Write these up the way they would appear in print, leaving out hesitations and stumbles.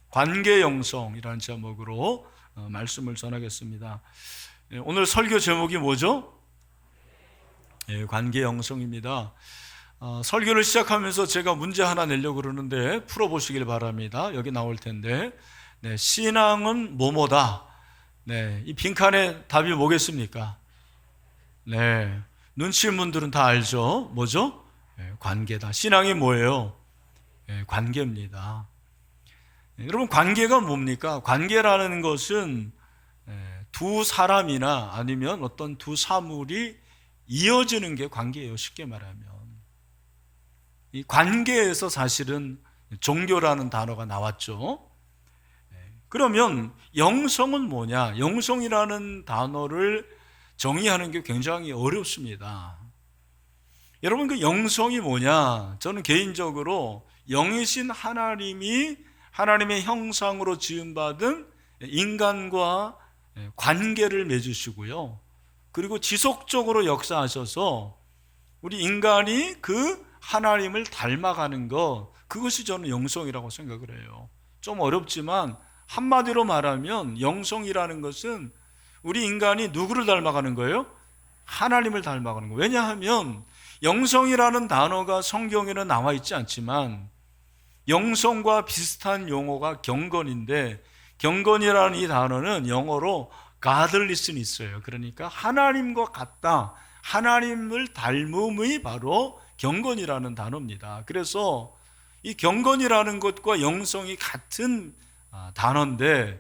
관계 영성이라는 제목으로 말씀을 전하겠습니다. 오늘 설교 제목이 뭐죠? 관계 영성입니다. 설교를 시작하면서 제가 문제 하나 내려고 그러는데 풀어보시길 바랍니다. 여기 나올 텐데, 신앙은 뭐뭐다. 이 빈칸에 답이 뭐겠습니까? 눈치인 분들은 다 알죠? 뭐죠? 관계다. 신앙이 뭐예요? 관계입니다. 여러분, 관계가 뭡니까? 관계라는 것은 두 사람이나 아니면 어떤 두 사물이 이어지는 게 관계예요. 쉽게 말하면 이 관계에서 사실은 종교라는 단어가 나왔죠. 그러면 영성은 뭐냐? 영성이라는 단어를 정의하는 게 굉장히 어렵습니다. 여러분, 그 영성이 뭐냐? 저는 개인적으로 영이신 하나님의 형상으로 지음받은 인간과 관계를 맺으시고요, 그리고 지속적으로 역사하셔서 우리 인간이 그 하나님을 닮아가는 것, 그것이 저는 영성이라고 생각을 해요. 좀 어렵지만 한마디로 말하면 영성이라는 것은 우리 인간이 누구를 닮아가는 거예요? 하나님을 닮아가는 거예요. 왜냐하면 영성이라는 단어가 성경에는 나와 있지 않지만 영성과 비슷한 용어가 경건인데, 경건이라는 이 단어는 영어로 godliness는 있어요. 그러니까 하나님과 같다, 하나님을 닮음이 바로 경건이라는 단어입니다. 그래서 이 경건이라는 것과 영성이 같은 단어인데,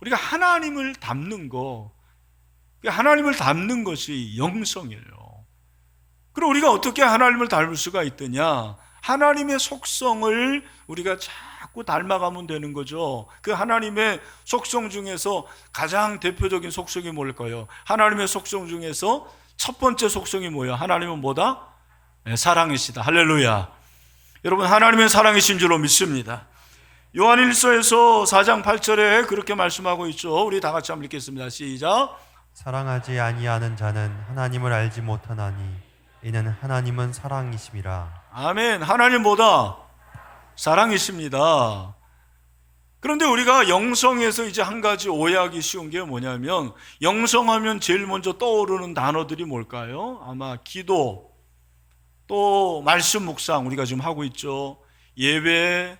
우리가 하나님을 닮는 것이 영성이에요. 그럼 우리가 어떻게 하나님을 닮을 수가 있느냐? 하나님의 속성을 우리가 자꾸 닮아가면 되는 거죠. 그 하나님의 속성 중에서 가장 대표적인 속성이 뭘까요? 하나님의 속성 중에서 첫 번째 속성이 뭐예요? 하나님은 뭐다? 사랑이시다. 할렐루야. 여러분, 하나님의 사랑이신 줄로 믿습니다. 요한일서에서 4장 8절에 그렇게 말씀하고 있죠. 우리 다 같이 한번 읽겠습니다. 시작. 사랑하지 아니하는 자는 하나님을 알지 못하나니 이는 하나님은 사랑이심이라. 아멘. 하나님 뭐다? 사랑이십니다. 그런데 우리가 영성에서 이제 한 가지 오해하기 쉬운 게 뭐냐면, 영성하면 제일 먼저 떠오르는 단어들이 뭘까요? 아마 기도, 또 말씀 묵상 우리가 지금 하고 있죠. 예배,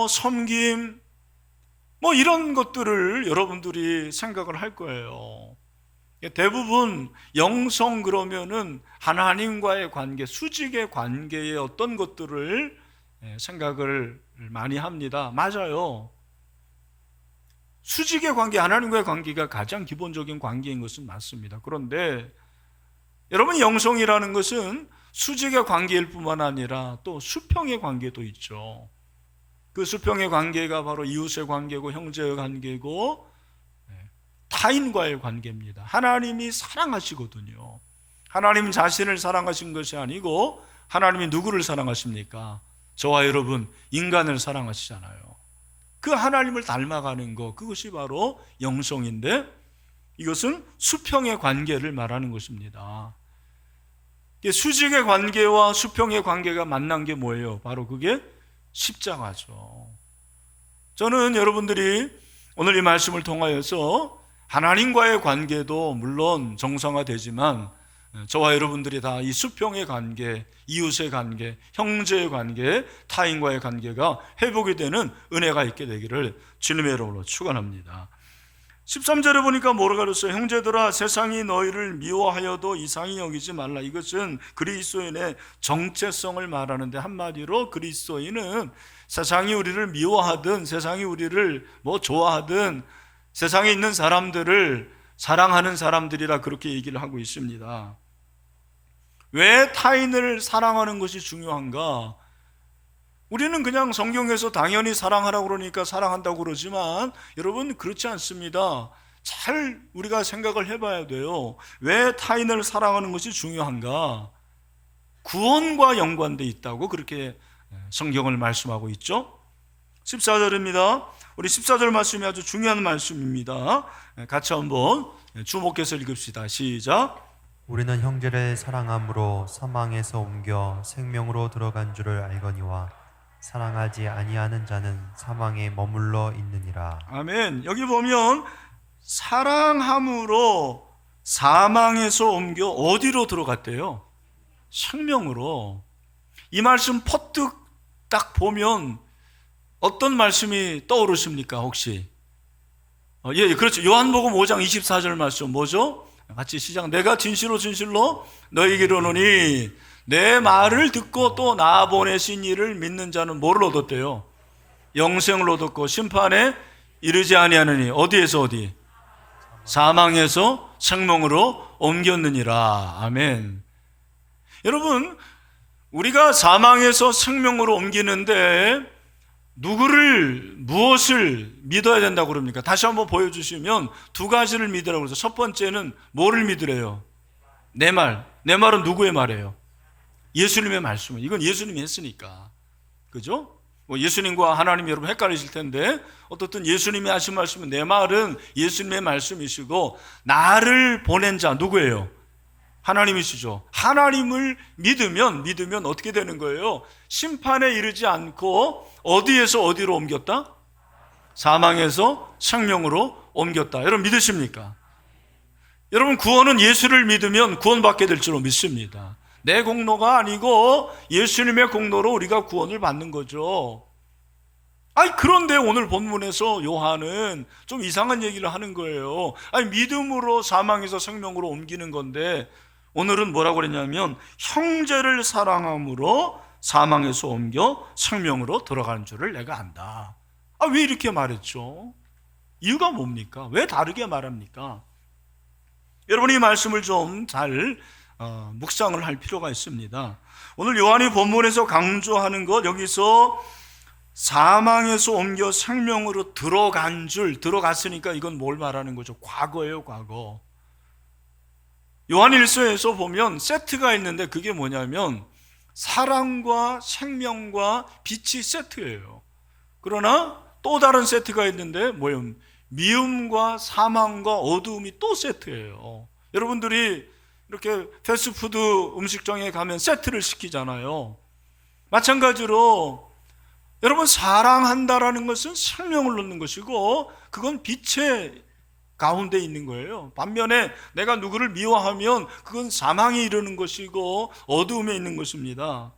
섬김, 이런 것들을 여러분들이 생각을 할 거예요. 대부분 영성 그러면은 하나님과의 관계, 수직의 관계의 어떤 것들을 생각을 많이 합니다. 맞아요. 수직의 관계, 하나님과의 관계가 가장 기본적인 관계인 것은 맞습니다. 그런데 여러분, 영성이라는 것은 수직의 관계일 뿐만 아니라 또 수평의 관계도 있죠. 그 수평의 관계가 바로 이웃의 관계고 형제의 관계고 타인과의 관계입니다. 하나님이 사랑하시거든요. 하나님 자신을 사랑하신 것이 아니고 하나님이 누구를 사랑하십니까? 저와 여러분, 인간을 사랑하시잖아요. 그 하나님을 닮아가는 것, 그것이 바로 영성인데, 이것은 수평의 관계를 말하는 것입니다. 수직의 관계와 수평의 관계가 만난 게 뭐예요? 바로 그게 십자가죠. 저는 여러분들이 오늘 이 말씀을 통하여서 하나님과의 관계도 물론 정상화되지만 저와 여러분들이 다 이 수평의 관계, 이웃의 관계, 형제의 관계, 타인과의 관계가 회복이 되는 은혜가 있게 되기를 주님의 이름으로 축원합니다. 13절에 보니까 뭐라고 그랬어요? 형제들아, 세상이 너희를 미워하여도 이상히 여기지 말라. 이것은 그리스도인의 정체성을 말하는데, 한마디로 그리스도인은 세상이 우리를 미워하든 세상이 우리를 좋아하든 세상에 있는 사람들을 사랑하는 사람들이라 그렇게 얘기를 하고 있습니다. 왜 타인을 사랑하는 것이 중요한가? 우리는 그냥 성경에서 당연히 사랑하라고 그러니까 사랑한다고 그러지만 여러분, 그렇지 않습니다. 잘 우리가 생각을 해봐야 돼요. 왜 타인을 사랑하는 것이 중요한가? 구원과 연관되어 있다고 그렇게 성경을 말씀하고 있죠. 14절입니다. 우리 14절 말씀이 아주 중요한 말씀입니다. 같이 한번 주목해서 읽읍시다. 시작. 우리는 형제를 사랑함으로 사망에서 옮겨 생명으로 들어간 줄을 알거니와 사랑하지 아니하는 자는 사망에 머물러 있느니라. 아멘. 여기 보면 사랑함으로 사망에서 옮겨 어디로 들어갔대요? 생명으로. 이 말씀 퍼뜩 딱 보면 어떤 말씀이 떠오르십니까 혹시? 예, 그렇죠. 요한복음 5장 24절 말씀 뭐죠? 같이 시작. 내가 진실로 진실로 너희에게 이르노니 내 말을 듣고 또 나 보내신 이를 믿는 자는 뭐를 얻었대요? 영생을 얻었고 심판에 이르지 아니하느니 어디에서 어디? 사망에서 생명으로 옮겼느니라. 아멘. 여러분, 우리가 사망에서 생명으로 옮기는데 누구를, 무엇을 믿어야 된다고 그럽니까? 다시 한번 보여주시면 두 가지를 믿으라고 그래서 첫 번째는 뭐를 믿으래요? 내 말. 내 말은 누구의 말이에요? 예수님의 말씀은. 이건 예수님이 했으니까. 그죠? 뭐 예수님과 하나님 여러분 헷갈리실 텐데 어떻든 예수님이 하신 말씀은 내 말은 예수님의 말씀이시고 나를 보낸 자 누구예요? 하나님이시죠. 하나님을 믿으면 어떻게 되는 거예요? 심판에 이르지 않고 어디에서 어디로 옮겼다? 사망에서 생명으로 옮겼다. 여러분 믿으십니까? 여러분 구원은 예수를 믿으면 구원받게 될 줄로 믿습니다. 내 공로가 아니고 예수님의 공로로 우리가 구원을 받는 거죠. 그런데 오늘 본문에서 요한은 좀 이상한 얘기를 하는 거예요. 믿음으로 사망에서 생명으로 옮기는 건데 오늘은 뭐라고 그랬냐면 형제를 사랑함으로 사망에서 옮겨 생명으로 들어가는 줄을 내가 안다. 왜 이렇게 말했죠? 이유가 뭡니까? 왜 다르게 말합니까? 여러분 이 말씀을 좀 잘 묵상을 할 필요가 있습니다. 오늘 요한이 본문에서 강조하는 것, 여기서 사망에서 옮겨 생명으로 들어간 줄, 들어갔으니까 이건 뭘 말하는 거죠? 과거예요, 과거. 요한 1서에서 보면 세트가 있는데 그게 뭐냐면 사랑과 생명과 빛이 세트예요. 그러나 또 다른 세트가 있는데 뭐예요? 미움과 사망과 어두움이 또 세트예요. 여러분들이 이렇게 패스트푸드 음식점에 가면 세트를 시키잖아요. 마찬가지로 여러분 사랑한다라는 것은 생명을 넣는 것이고 그건 빛의 가운데 있는 거예요. 반면에 내가 누구를 미워하면 그건 사망에 이르는 것이고 어두움에 있는 것입니다.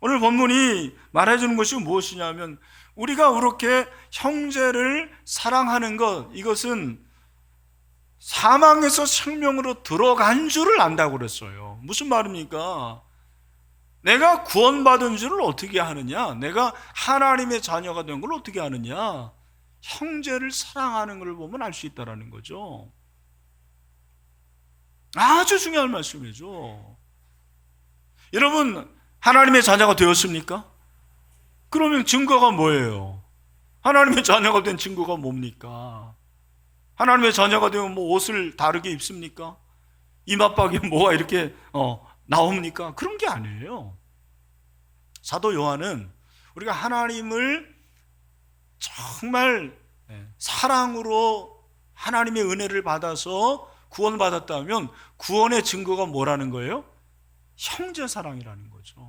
오늘 본문이 말해주는 것이 무엇이냐면 우리가 그렇게 형제를 사랑하는 것, 이것은 사망에서 생명으로 들어간 줄을 안다고 그랬어요. 무슨 말입니까? 내가 구원받은 줄을 어떻게 아느냐? 내가 하나님의 자녀가 된 걸 어떻게 아느냐? 형제를 사랑하는 걸 보면 알 수 있다는 거죠. 아주 중요한 말씀이죠. 여러분 하나님의 자녀가 되었습니까? 그러면 증거가 뭐예요? 하나님의 자녀가 된 증거가 뭡니까? 하나님의 자녀가 되면 뭐 옷을 다르게 입습니까? 이마박에 뭐가 이렇게 나옵니까? 그런 게 아니에요. 사도 요한은 우리가 하나님을 정말 사랑으로 하나님의 은혜를 받아서 구원받았다면 구원의 증거가 뭐라는 거예요? 형제 사랑이라는 거죠.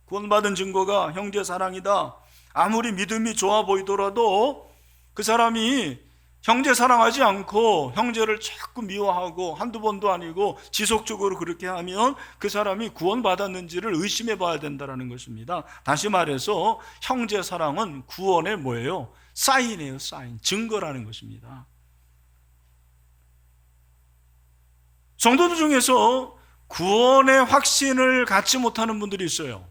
구원받은 증거가 형제 사랑이다. 아무리 믿음이 좋아 보이더라도 그 사람이 형제 사랑하지 않고 형제를 자꾸 미워하고 한두 번도 아니고 지속적으로 그렇게 하면 그 사람이 구원받았는지를 의심해 봐야 된다는 것입니다. 다시 말해서 형제 사랑은 구원의 뭐예요? 사인이에요. 사인, 증거라는 것입니다. 성도들 중에서 구원의 확신을 갖지 못하는 분들이 있어요.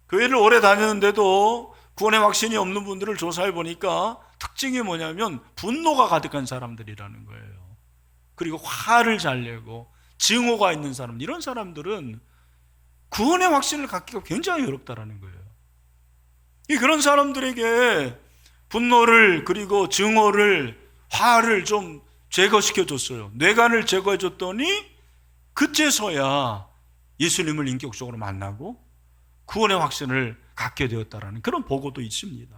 교회를 오래 다녔는데도 구원의 확신이 없는 분들을 조사해 보니까 특징이 뭐냐면 분노가 가득한 사람들이라는 거예요. 그리고 화를 잘 내고 증오가 있는 사람, 이런 사람들은 구원의 확신을 갖기가 굉장히 어렵다라는 거예요. 그런 사람들에게 분노를 그리고 증오를, 화를 좀 제거시켜 줬어요. 뇌관을 제거해 줬더니 그제서야 예수님을 인격적으로 만나고 구원의 확신을 갖게 되었다라는 그런 보고도 있습니다.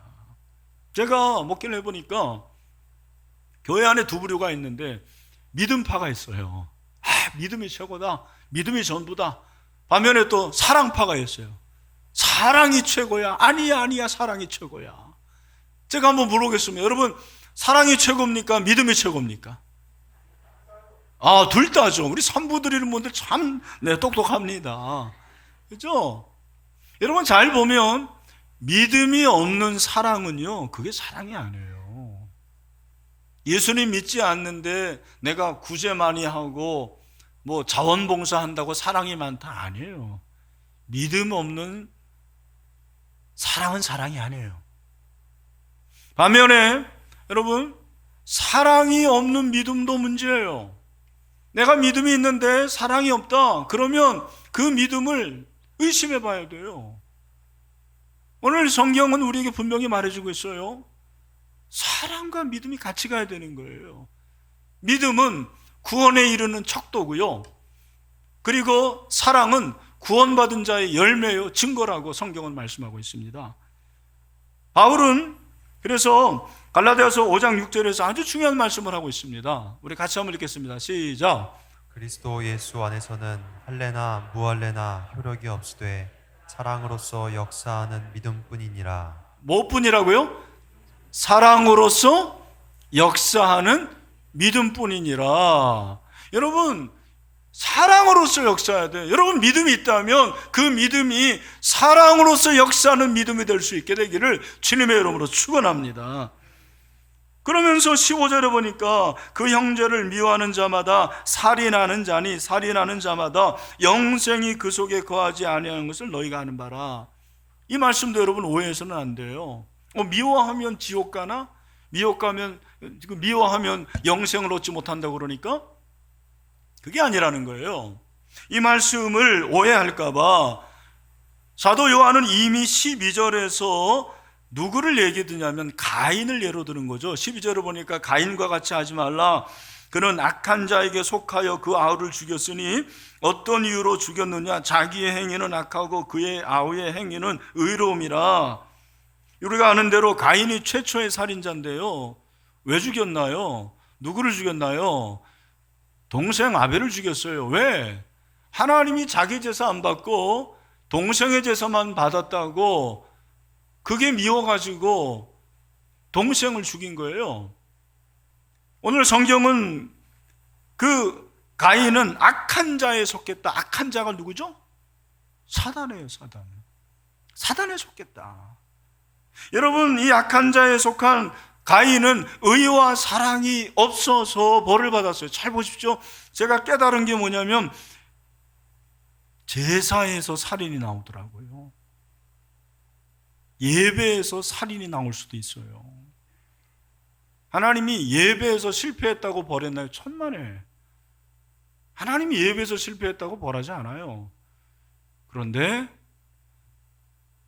제가 목회를 해보니까 교회 안에 두 부류가 있는데 믿음파가 있어요. 믿음이 최고다, 믿음이 전부다. 반면에 또 사랑파가 있어요. 사랑이 최고야? 아니야, 사랑이 최고야. 제가 한번 물어보겠습니다. 여러분, 사랑이 최고입니까? 믿음이 최고입니까? 둘 다죠. 우리 산부드리는 분들 참 똑똑합니다. 그죠? 여러분, 잘 보면 믿음이 없는 사랑은요, 그게 사랑이 아니에요. 예수님 믿지 않는데 내가 구제 많이 하고 뭐 자원봉사한다고 사랑이 많다? 아니에요. 믿음 없는 사랑은 사랑이 아니에요. 반면에 여러분, 사랑이 없는 믿음도 문제예요. 내가 믿음이 있는데 사랑이 없다, 그러면 그 믿음을 의심해 봐야 돼요. 오늘 성경은 우리에게 분명히 말해주고 있어요. 사랑과 믿음이 같이 가야 되는 거예요. 믿음은 구원에 이르는 척도고요, 그리고 사랑은 구원받은 자의 열매요, 증거라고 성경은 말씀하고 있습니다. 바울은 그래서 갈라디아서 5장 6절에서 아주 중요한 말씀을 하고 있습니다. 우리 같이 한번 읽겠습니다. 시작. 그리스도 예수 안에서는 할례나 무할례나 효력이 없으되 사랑으로서 역사하는 믿음뿐이니라. 무엇뿐이라고요? 사랑으로서 역사하는 믿음뿐이니라. 여러분, 사랑으로서 역사해야 돼요. 여러분, 믿음이 있다면 그 믿음이 사랑으로서 역사하는 믿음이 될 수 있게 되기를 주님의 이름으로 축원합니다. 그러면서 15절에 보니까 그 형제를 미워하는 자마다 살인하는 자니 살인하는 자마다 영생이 그 속에 거하지 아니하는 것을 너희가 아는 바라. 이 말씀도 여러분 오해해서는 안 돼요. 미워하면 지옥 가나? 미워하면 영생을 얻지 못한다고 그러니까? 그게 아니라는 거예요. 이 말씀을 오해할까 봐 사도 요한은 이미 12절에서 누구를 얘기 드냐면 가인을 예로 드는 거죠. 12절을 보니까 가인과 같이 하지 말라. 그는 악한 자에게 속하여 그 아우를 죽였으니 어떤 이유로 죽였느냐? 자기의 행위는 악하고 그의 아우의 행위는 의로움이라. 우리가 아는 대로 가인이 최초의 살인자인데요, 왜 죽였나요? 누구를 죽였나요? 동생 아벨을 죽였어요. 왜? 하나님이 자기 제사 안 받고 동생의 제사만 받았다고 그게 미워가지고 동생을 죽인 거예요. 오늘 성경은 그 가인은 악한 자에 속했다. 악한 자가 누구죠? 사단이에요. 사단에 속했다. 여러분, 이 악한 자에 속한 가인은 의와 사랑이 없어서 벌을 받았어요. 잘 보십시오. 제가 깨달은 게 뭐냐면 제사에서 살인이 나오더라고요. 예배에서 살인이 나올 수도 있어요. 하나님이 예배에서 실패했다고 벌했나요? 천만에. 하나님이 예배에서 실패했다고 벌하지 않아요. 그런데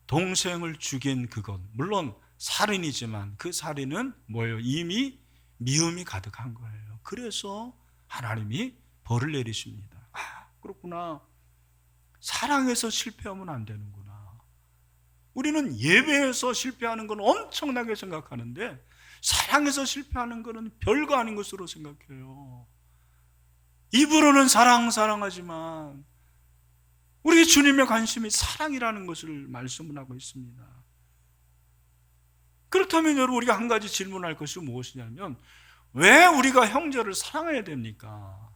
동생을 죽인 그것, 물론 살인이지만 그 살인은 뭐예요? 이미 미움이 가득한 거예요. 그래서 하나님이 벌을 내리십니다. 그렇구나. 사랑에서 실패하면 안 되는구나. 우리는 예배에서 실패하는 건 엄청나게 생각하는데 사랑에서 실패하는 것은 별거 아닌 것으로 생각해요. 입으로는 사랑하지만 우리 주님의 관심이 사랑이라는 것을 말씀을 하고 있습니다. 그렇다면 여러분, 우리가 한 가지 질문할 것이 무엇이냐면 왜 우리가 형제를 사랑해야 됩니까?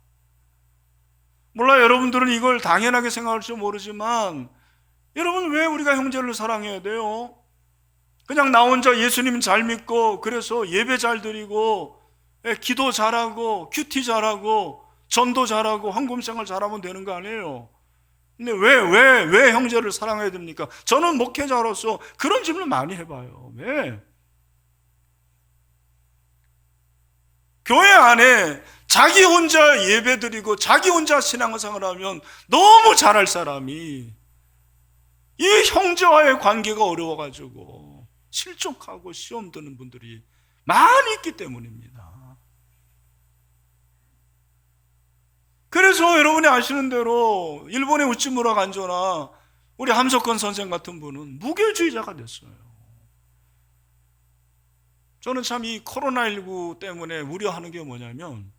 몰라요. 여러분들은 이걸 당연하게 생각할지 모르지만 여러분, 왜 우리가 형제를 사랑해야 돼요? 그냥 나 혼자 예수님 잘 믿고 그래서 예배 잘 드리고 기도 잘하고 큐티 잘하고 전도 잘하고 헌금생활 잘하면 되는 거 아니에요? 근데 왜 형제를 사랑해야 됩니까? 저는 목회자로서 그런 질문 많이 해봐요. 왜? 교회 안에 자기 혼자 예배드리고 자기 혼자 신앙생활 하면 너무 잘할 사람이 이 형제와의 관계가 어려워가지고 실족하고 시험 드는 분들이 많이 있기 때문입니다. 그래서 여러분이 아시는 대로 일본의 우찌무라 간조나 우리 함석헌 선생 같은 분은 무교주의자가 됐어요. 저는 참 이 코로나19 때문에 우려하는 게 뭐냐면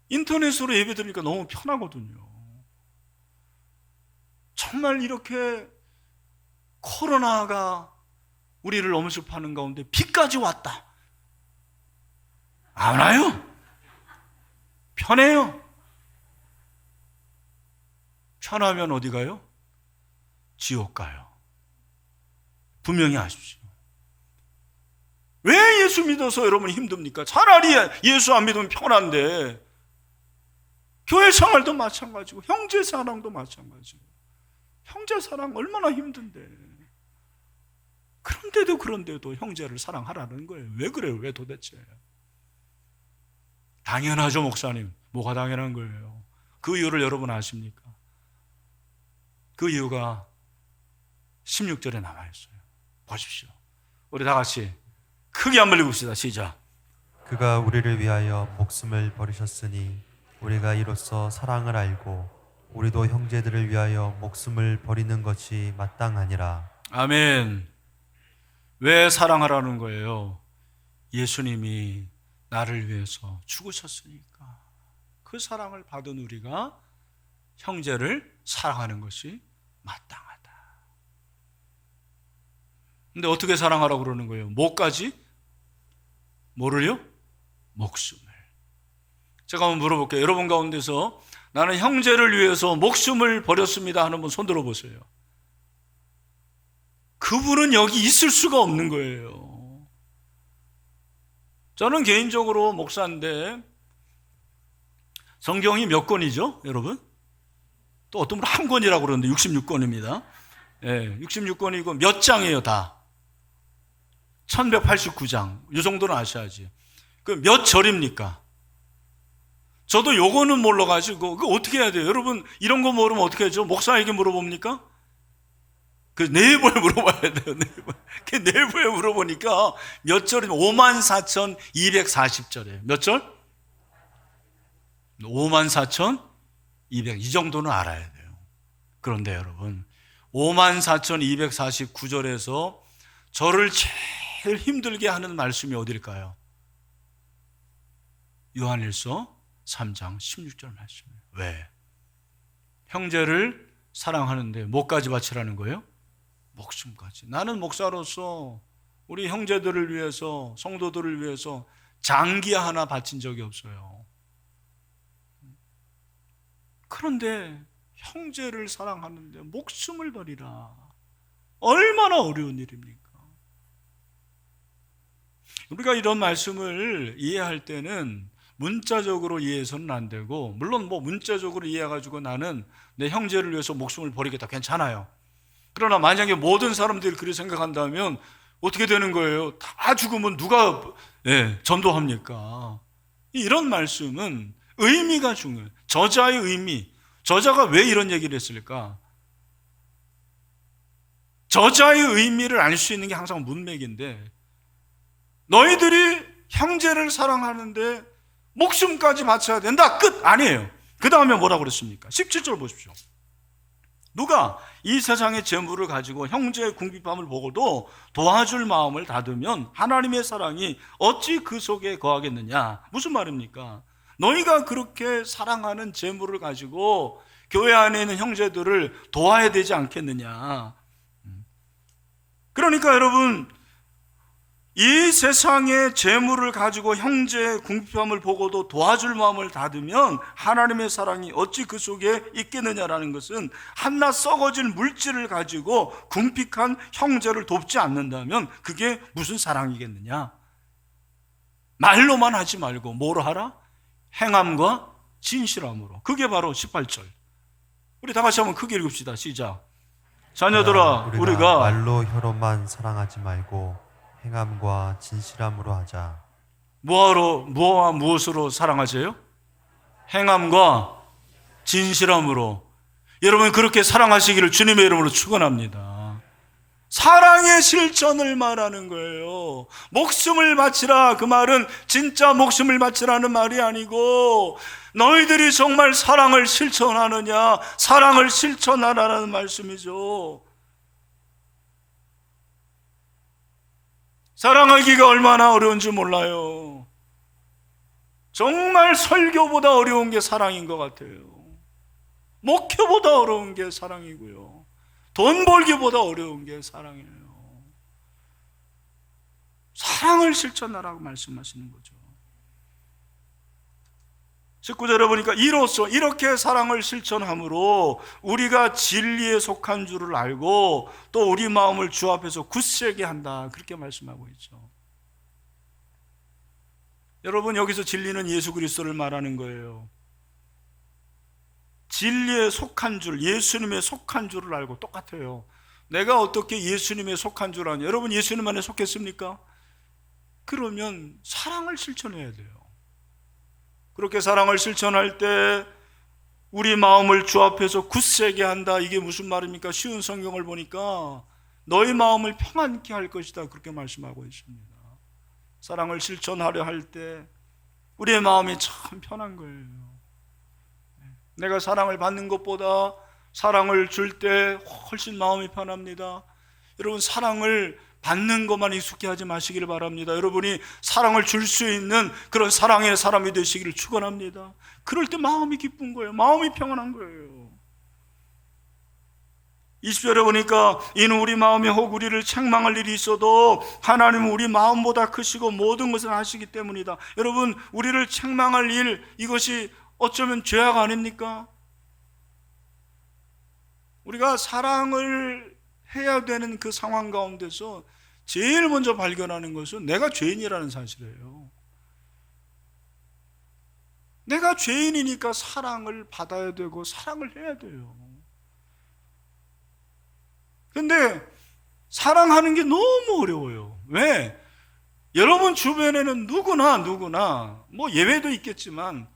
인터넷으로 예배 드리니까 너무 편하거든요. 정말 이렇게 코로나가 우리를 엄습하는 가운데 비까지 왔다. 안 와요. 편해요. 편하면 어디 가요? 지옥 가요. 분명히 아십시오. 왜 예수 믿어서 여러분 힘듭니까? 차라리 예수 안 믿으면 편한데, 교회 생활도 마찬가지고 형제 사랑도 마찬가지고, 형제 사랑 얼마나 힘든데, 그런데도 형제를 사랑하라는 거예요. 왜 그래요? 왜 도대체? 당연하죠, 목사님. 뭐가 당연한 거예요? 그 이유를 여러분 아십니까? 그 이유가 16절에 남아있어요. 보십시오. 우리 다 같이 크게 한번 읽읍시다. 시작. 그가 우리를 위하여 목숨을 버리셨으니 우리가 이로써 사랑을 알고 우리도 형제들을 위하여 목숨을 버리는 것이 마땅하니라. 아멘. 왜 사랑하라는 거예요? 예수님이 나를 위해서 죽으셨으니까. 그 사랑을 받은 우리가 형제를 사랑하는 것이 마땅하다. 근데 어떻게 사랑하라고 그러는 거예요? 뭐까지? 뭐를요? 목숨을. 제가 한번 물어볼게요. 여러분 가운데서 나는 형제를 위해서 목숨을 버렸습니다 하는 분 손 들어보세요. 그분은 여기 있을 수가 없는 거예요. 저는 개인적으로 목사인데, 성경이 몇 권이죠, 여러분? 또 어떤 분은 한 권이라고 그러는데 66권입니다. 예, 66권이고 몇 장이에요, 다? 1189장. 이 정도는 아셔야지. 그 몇 절입니까? 저도 요거는 몰라가지고, 그거 어떻게 해야 돼요? 여러분, 이런 거 모르면 어떻게 하죠? 목사에게 물어봅니까? 그 내부에 물어봐야 돼요, 내부. 그 내부에 물어보니까 몇 절이면 54,240절이에요. 몇 절? 54,200. 이 정도는 알아야 돼요. 그런데 여러분, 54,249절에서 저를 제일 힘들게 하는 말씀이 어딜까요? 요한일서 3장 16절 말씀이에요. 왜? 형제를 사랑하는데 뭐까지 바치라는 거예요? 목숨까지. 나는 목사로서 우리 형제들을 위해서, 성도들을 위해서 장기 하나 바친 적이 없어요. 그런데 형제를 사랑하는데 목숨을 버리라. 얼마나 어려운 일입니까? 우리가 이런 말씀을 이해할 때는 문자적으로 이해해서는 안 되고, 물론 뭐 문자적으로 이해해가지고 나는 내 형제를 위해서 목숨을 버리겠다, 괜찮아요. 그러나 만약에 모든 사람들이 그렇게 생각한다면 어떻게 되는 거예요? 다 죽으면 누가 전도합니까? 이런 말씀은 의미가 중요해요. 저자의 의미. 저자가 왜 이런 얘기를 했을까? 저자의 의미를 알 수 있는 게 항상 문맥인데, 너희들이 형제를 사랑하는데 목숨까지 바쳐야 된다. 끝! 아니에요. 그 다음에 뭐라고 그랬습니까? 17절 보십시오. 누가 이 세상의 재물을 가지고 형제의 궁핍함을 보고도 도와줄 마음을 닫으면 하나님의 사랑이 어찌 그 속에 거하겠느냐? 무슨 말입니까? 너희가 그렇게 사랑하는 재물을 가지고 교회 안에 있는 형제들을 도와야 되지 않겠느냐? 그러니까 여러분, 이 세상의 재물을 가지고 형제의 궁핍함을 보고도 도와줄 마음을 닫으면 하나님의 사랑이 어찌 그 속에 있겠느냐라는 것은, 한낱 썩어질 물질을 가지고 궁핍한 형제를 돕지 않는다면 그게 무슨 사랑이겠느냐? 말로만 하지 말고 뭐로 하라? 행함과 진실함으로. 그게 바로 18절. 우리 다 같이 한번 크게 읽읍시다. 시작. 자녀들아, 우리가 말로 혀로만 사랑하지 말고 행함과 진실함으로 하자. 뭐와 무엇으로 사랑하세요? 행함과 진실함으로. 여러분, 그렇게 사랑하시기를 주님의 이름으로 축원합니다. 사랑의 실천을 말하는 거예요. 목숨을 바치라, 그 말은 진짜 목숨을 바치라는 말이 아니고, 너희들이 정말 사랑을 실천하느냐, 사랑을 실천하라는 말씀이죠. 사랑하기가 얼마나 어려운지 몰라요. 정말 설교보다 어려운 게 사랑인 것 같아요. 목회보다 어려운 게 사랑이고요. 돈 벌기보다 어려운 게 사랑이에요. 사랑을 실천하라고 말씀하시는 거죠. 19절에 보니까 이로써 이렇게 사랑을 실천함으로 우리가 진리에 속한 줄을 알고 또 우리 마음을 주 앞에서 굳세게 한다, 그렇게 말씀하고 있죠. 여러분, 여기서 진리는 예수 그리스도를 말하는 거예요. 진리에 속한 줄, 예수님에 속한 줄을 알고, 똑같아요. 내가 어떻게 예수님에 속한 줄 아냐? 여러분, 예수님 안에 속했습니까? 그러면 사랑을 실천해야 돼요. 그렇게 사랑을 실천할 때 우리 마음을 주 앞에서 굳세게 한다. 이게 무슨 말입니까? 쉬운 성경을 보니까 너희 마음을 평안케 할 것이다, 그렇게 말씀하고 있습니다. 사랑을 실천하려 할 때 우리의 마음이 참 편한 거예요. 내가 사랑을 받는 것보다 사랑을 줄 때 훨씬 마음이 편합니다. 여러분, 사랑을 받는 것만 익숙해 하지 마시기를 바랍니다. 여러분이 사랑을 줄 수 있는 그런 사랑의 사람이 되시기를 축원합니다. 그럴 때 마음이 기쁜 거예요. 마음이 평안한 거예요. 20절에 보니까 이는 우리 마음에 혹 우리를 책망할 일이 있어도 하나님은 우리 마음보다 크시고 모든 것을 아시기 때문이다. 여러분, 우리를 책망할 일, 이것이 어쩌면 죄악 아닙니까? 우리가 사랑을 해야 되는 그 상황 가운데서 제일 먼저 발견하는 것은 내가 죄인이라는 사실이에요. 내가 죄인이니까 사랑을 받아야 되고 사랑을 해야 돼요. 근데 사랑하는 게 너무 어려워요. 왜? 여러분 주변에는 누구나 뭐 예외도 있겠지만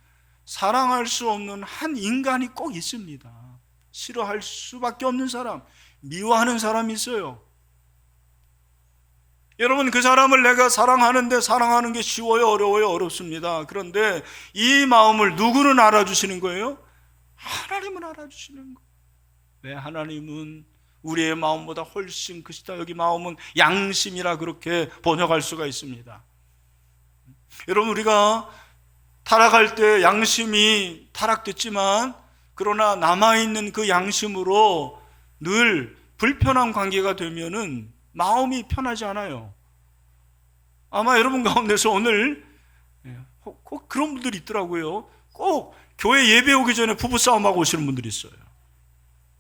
사랑할 수 없는 한 인간이 꼭 있습니다. 싫어할 수밖에 없는 사람, 미워하는 사람이 있어요. 여러분, 그 사람을 내가 사랑하는데 사랑하는 게 쉬워요, 어려워요? 어렵습니다. 그런데 이 마음을 누구는 알아주시는 거예요? 하나님은 알아주시는 거예요. 왜? 하나님은 우리의 마음보다 훨씬 크시다. 여기 마음은 양심이라 그렇게 번역할 수가 있습니다. 여러분, 우리가 타락할 때 양심이 타락됐지만 그러나 남아있는 그 양심으로 늘 불편한 관계가 되면은 마음이 편하지 않아요. 아마 여러분 가운데서 오늘 꼭 그런 분들이 있더라고요. 꼭 교회 예배 오기 전에 부부싸움하고 오시는 분들이 있어요.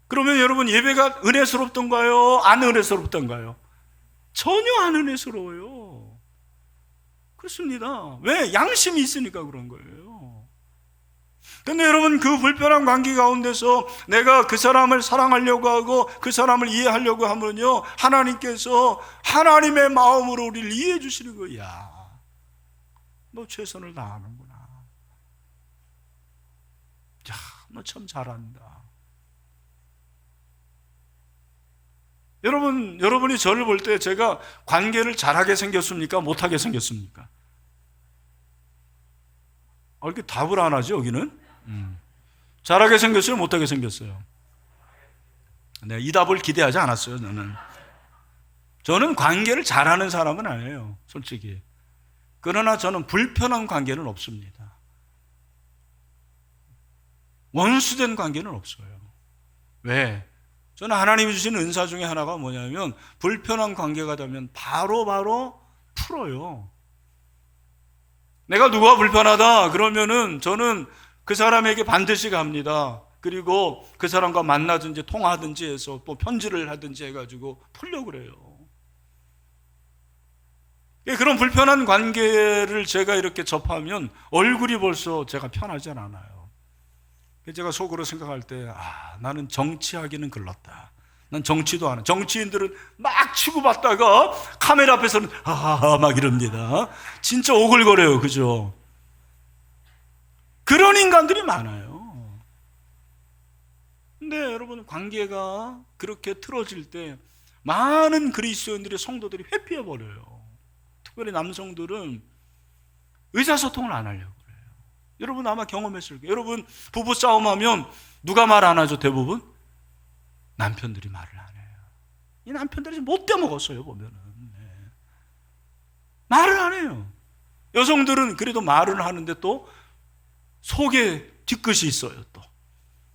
그러면 여러분, 예배가 은혜스럽던가요? 안 은혜스럽던가요? 전혀 안 은혜스러워요. 그렇습니다. 왜? 양심이 있으니까 그런 거예요. 근데 여러분, 그 불편한 관계 가운데서 내가 그 사람을 사랑하려고 하고 그 사람을 이해하려고 하면요, 하나님께서 하나님의 마음으로 우리를 이해해 주시는 거야. 야, 너 최선을 다하는구나. 야, 너 참 잘한다. 여러분이 저를 볼 때 제가 관계를 잘하게 생겼습니까? 못하게 생겼습니까? 이렇게 답을 안 하죠, 여기는? 잘하게 생겼어요? 못하게 생겼어요? 네, 이 답을 기대하지 않았어요. 저는 관계를 잘하는 사람은 아니에요, 솔직히. 그러나 저는 불편한 관계는 없습니다. 원수된 관계는 없어요. 왜? 저는 하나님이 주신 은사 중에 하나가 뭐냐면 불편한 관계가 되면 바로 풀어요. 내가 누가 불편하다 그러면은 저는 그 사람에게 반드시 갑니다. 그리고 그 사람과 만나든지 통화하든지 해서 또 편지를 하든지 해가지고 풀려고 그래요. 그런 불편한 관계를 제가 이렇게 접하면 얼굴이 벌써 제가 편하지 않아요. 제가 속으로 생각할 때, 나는 정치하기는 글렀다. 난 정치도 안 해. 정치인들은 막 치고받다가 카메라 앞에서는 막 이럽니다. 진짜 오글거려요. 그죠? 그런 인간들이 많아요. 근데 여러분, 관계가 그렇게 틀어질 때 많은 그리스도인들의 성도들이 회피해버려요. 특별히 남성들은 의사소통을 안 하려고 그래요. 여러분 아마 경험했을 거예요. 여러분, 부부싸움하면 누가 말 안 하죠? 대부분? 남편들이 말을 안 해요. 이 남편들이 못돼 먹었어요, 보면은. 말을 안 해요. 여성들은 그래도 말을 하는데 또 속에 뒤끝이 있어요, 또.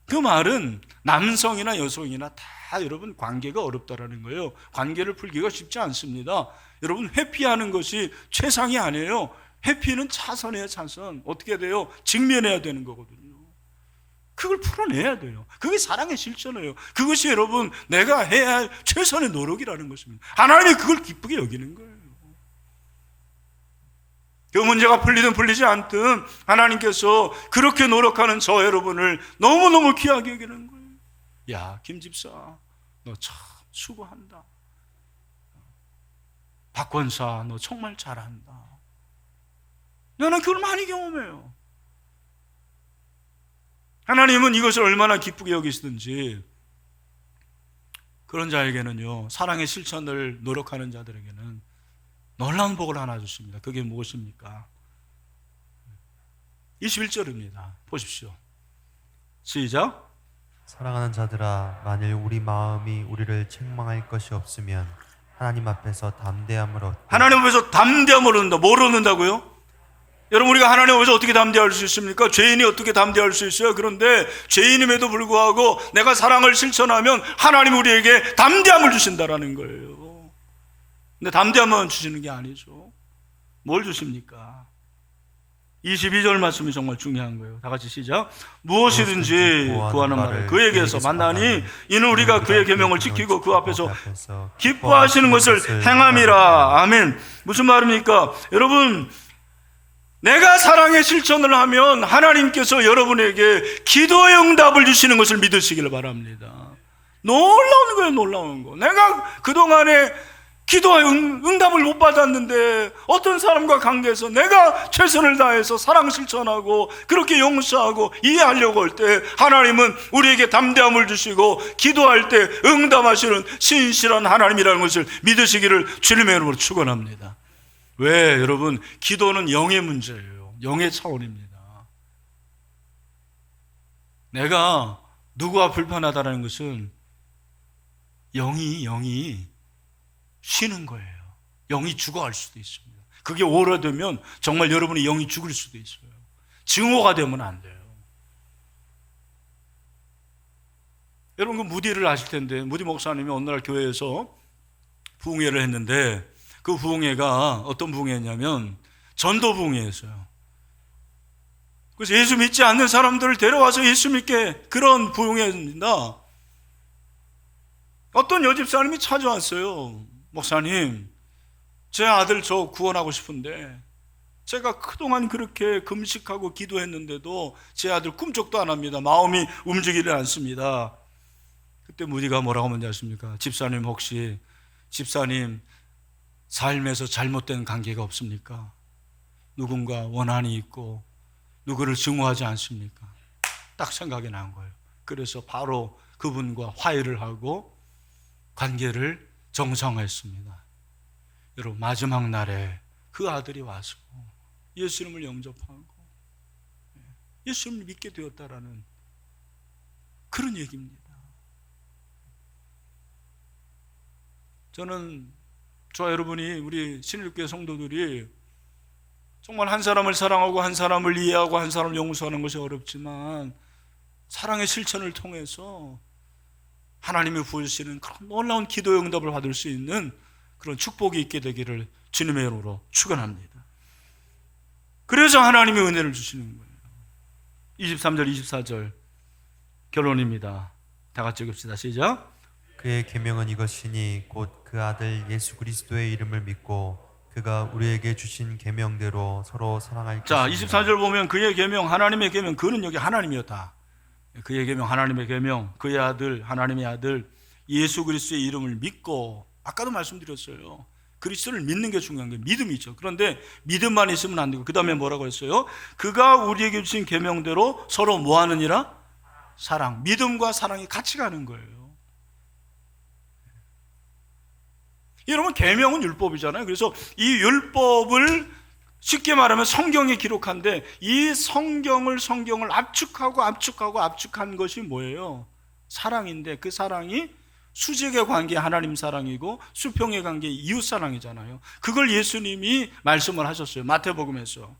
그 말은 남성이나 여성이나 다 여러분 관계가 어렵다라는 거예요. 관계를 풀기가 쉽지 않습니다. 여러분 회피하는 것이 최상이 아니에요. 회피는 차선이에요. 차선. 어떻게 돼요? 직면해야 되는 거거든요. 그걸 풀어내야 돼요. 그게 사랑의 실천이에요. 그것이 여러분 내가 해야 할 최선의 노력이라는 것입니다. 하나님이 그걸 기쁘게 여기는 거예요. 그 문제가 풀리든 풀리지 않든 하나님께서 그렇게 노력하는 저 여러분을 너무너무 귀하게 여기는 거예요. 야, 김 집사, 너 참 수고한다. 박 권사, 너 정말 잘한다. 나는 그걸 많이 경험해요. 하나님은 이것을 얼마나 기쁘게 여기시든지 그런 자에게는요, 사랑의 실천을 노력하는 자들에게는 놀라운 복을 하나 주십니다. 그게 무엇입니까? 21절입니다. 보십시오. 시작. 사랑하는 자들아, 만일 우리 마음이 우리를 책망할 것이 없으면 하나님 앞에서 담대함을 얻고. 하나님 앞에서 담대함을 얻는다. 뭘 얻는다고요? 여러분, 우리가 하나님 앞에서 어떻게 담대할 수 있습니까? 죄인이 어떻게 담대할 수 있어요? 그런데 죄인임에도 불구하고 내가 사랑을 실천하면 하나님 우리에게 담대함을 주신다라는 거예요. 근데 담대함만 주시는 게 아니죠. 뭘 주십니까? 22절 말씀이 정말 중요한 거예요. 다 같이 시작. 무엇이든지 구하는 말을 그에게서 만나니 이는 우리가 그의 계명을 지키고 그 앞에서 기뻐하시는 것을 행함이라. 아멘. 무슨 말입니까? 여러분, 내가 사랑의 실천을 하면 하나님께서 여러분에게 기도의 응답을 주시는 것을 믿으시길 바랍니다. 놀라운 거예요. 놀라운 거. 내가 그동안에 기도의 응답을 못 받았는데 어떤 사람과 관계에서 내가 최선을 다해서 사랑 실천하고 그렇게 용서하고 이해하려고 할 때 하나님은 우리에게 담대함을 주시고 기도할 때 응답하시는 신실한 하나님이라는 것을 믿으시기를 주님의 이름으로 축원합니다. 왜? 여러분, 기도는 영의 문제예요. 영의 차원입니다. 내가 누구와 불편하다는 것은 영이 쉬는 거예요. 영이 죽어갈 수도 있습니다. 그게 오래되면 정말 여러분의 영이 죽을 수도 있어요. 증오가 되면 안 돼요. 여러분, 그 무디를 아실 텐데, 무디 목사님이 어느 날 교회에서 부흥회를 했는데 그 부흥회가 어떤 부흥회냐면 전도 부흥회였어요. 그래서 예수 믿지 않는 사람들을 데려와서 예수 믿게, 그런 부흥회입니다. 어떤 여집사님이 찾아왔어요. 목사님, 제 아들 저 구원하고 싶은데 제가 그동안 그렇게 금식하고 기도했는데도 제 아들 꿈쩍도 안 합니다. 마음이 움직이지 않습니다. 그때 무디가 뭐라고 하는지 아십니까? 집사님, 혹시 집사님 삶에서 잘못된 관계가 없습니까? 누군가 원한이 있고 누구를 증오하지 않습니까? 딱 생각이 난 거예요. 그래서 바로 그분과 화해를 하고 관계를 정상화했습니다. 여러분, 마지막 날에 그 아들이 와서 예수님을 영접하고 예수님을 믿게 되었다라는 그런 얘기입니다. 저는 저와 여러분이, 우리 신일교회 성도들이 정말 한 사람을 사랑하고 한 사람을 이해하고 한 사람을 용서하는 것이 어렵지만 사랑의 실천을 통해서 하나님이 부으시는 그런 놀라운 기도의 응답을 받을 수 있는 그런 축복이 있게 되기를 주님의 이름으로 축원합니다. 그래서 하나님의 은혜를 주시는 거예요. 23절 24절 결론입니다. 다 같이 읽읍시다. 시작. 그의 계명은 이것이니 곧 그 아들 예수 그리스도의 이름을 믿고 그가 우리에게 주신 계명대로 서로 사랑할 것입니다. 자, 24절 보면 그의 계명, 하나님의 계명, 그는 여기 하나님이었다. 그의 계명, 하나님의 계명, 그의 아들, 하나님의 아들 예수 그리스도의 이름을 믿고, 아까도 말씀드렸어요. 그리스도를 믿는 게 중요한 게 믿음이죠. 그런데 믿음만 있으면 안 되고 그 다음에 뭐라고 했어요? 그가 우리에게 주신 계명대로 서로 뭐 하느니라? 사랑. 믿음과 사랑이 같이 가는 거예요. 여러분, 계명은 율법이잖아요. 그래서 이 율법을 쉽게 말하면 성경에 기록한데 이 성경을 압축한 것이 뭐예요? 사랑인데 그 사랑이 수직의 관계 하나님 사랑이고 수평의 관계 이웃 사랑이잖아요. 그걸 예수님이 말씀을 하셨어요. 마태복음에서.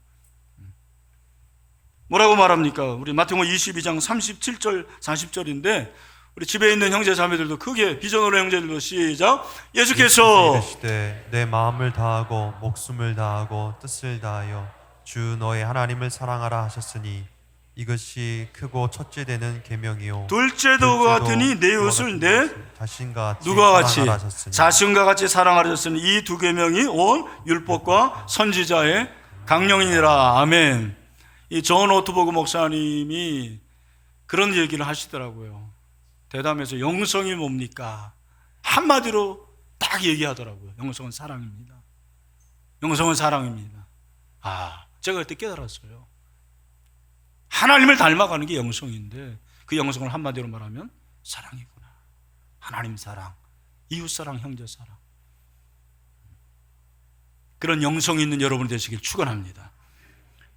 뭐라고 말합니까? 우리 마태복음 22장 37절 40절인데 우리 집에 있는 형제 자매들도 크게 비전으로 형제들도 시작. 예수께서 이르시되 내 마음을 다하고 목숨을 다하고 뜻을 다하여 주 너의 하나님을 사랑하라 하셨으니 이것이 크고 첫째 되는 계명이요 둘째도 같으니 내 이웃을 내 자신과 같이 누가 같이 사랑하라 하셨으니 자신과 같이 사랑하라 하셨으니 이 두 계명이 온 율법과 선지자의 강령이니라. 아멘. 이 존 오트버그 목사님이 그런 얘기를 하시더라고요. 대담해서 영성이 뭡니까? 한마디로 딱 얘기하더라고요. 영성은 사랑입니다. 영성은 사랑입니다. 제가 그때 깨달았어요. 하나님을 닮아가는 게 영성인데 그 영성을 한마디로 말하면 사랑이구나. 하나님 사랑, 이웃 사랑, 형제 사랑. 그런 영성이 있는 여러분 되시길 축원합니다.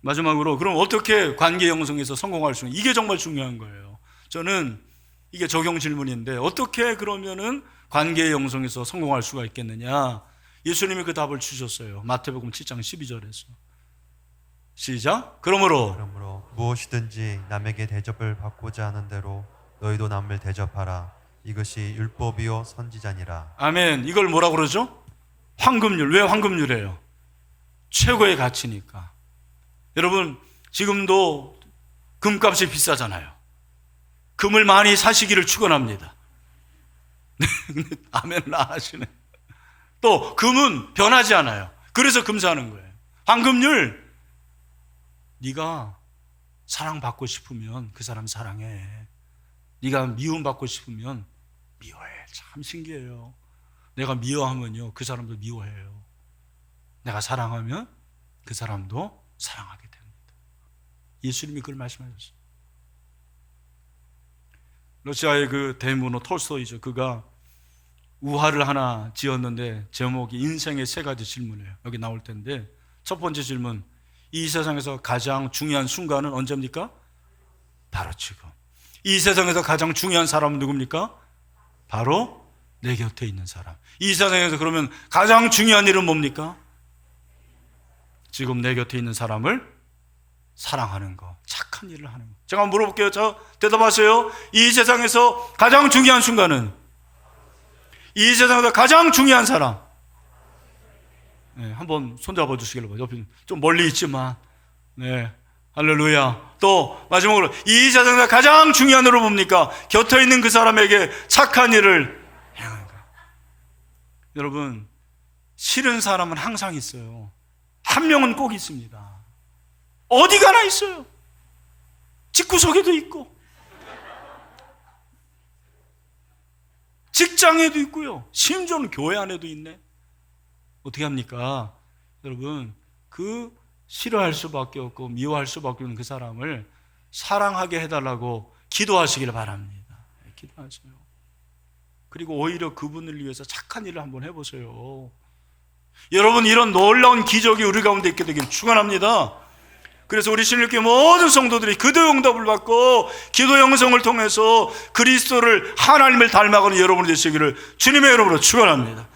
마지막으로 그럼 어떻게 관계 영성에서 성공할 수 있는, 이게 정말 중요한 거예요. 저는 이게 적용 질문인데 어떻게 그러면은 관계 영성에서 성공할 수가 있겠느냐? 예수님이 그 답을 주셨어요. 마태복음 7장 12절에서 시작. 그러므로 무엇이든지 남에게 대접을 받고자 하는 대로 너희도 남을 대접하라. 이것이 율법이요 선지자니라. 아멘. 이걸 뭐라고 그러죠? 황금률. 왜 황금률이에요? 최고의 가치니까. 여러분 지금도 금값이 비싸잖아요. 금을 많이 사시기를 축원합니다. 아멘을 안 하시네. 또 금은 변하지 않아요. 그래서 금 사는 거예요. 황금률. 네가 사랑받고 싶으면 그 사람 사랑해. 네가 미움받고 싶으면 미워해. 참 신기해요. 내가 미워하면요 그 사람도 미워해요. 내가 사랑하면 그 사람도 사랑하게 됩니다. 예수님이 그걸 말씀하셨어요. 러시아의 그 대문호 톨스토이죠. 그가 우화를 하나 지었는데 제목이 인생의 세 가지 질문이에요. 여기 나올 텐데 첫 번째 질문, 이 세상에서 가장 중요한 순간은 언제입니까? 바로 지금. 이 세상에서 가장 중요한 사람은 누굽니까? 바로 내 곁에 있는 사람. 이 세상에서 그러면 가장 중요한 일은 뭡니까? 지금 내 곁에 있는 사람을 사랑하는 거, 착한 일을 하는 거. 제가 한번 물어볼게요. 자, 대답하세요. 이 세상에서 가장 중요한 순간은, 이 세상에서 가장 중요한 사람. 네, 한번 손잡아 주시길 바랍니다. 옆에 좀 멀리 있지만, 네, 할렐루야. 또 마지막으로 이 세상에서 가장 중요한 일은 뭡니까? 곁에 있는 그 사람에게 착한 일을 행하는 거. 여러분, 싫은 사람은 항상 있어요. 한 명은 꼭 있습니다. 어디 가나 있어요. 집구석에도 있고 직장에도 있고요. 심지어는 교회 안에도 있네. 어떻게 합니까? 여러분, 그 싫어할 수밖에 없고 미워할 수밖에 없는 그 사람을 사랑하게 해달라고 기도하시길 바랍니다. 기도하세요. 그리고 오히려 그분을 위해서 착한 일을 한번 해보세요. 여러분, 이런 놀라운 기적이 우리 가운데 있게 되길 축원합니다. 그래서 우리 신일교회 모든 성도들이 기도 응답을 받고 기도 영성을 통해서 그리스도를, 하나님을 닮아가는 여러분이 되시기를 주님의 이름으로 축원합니다.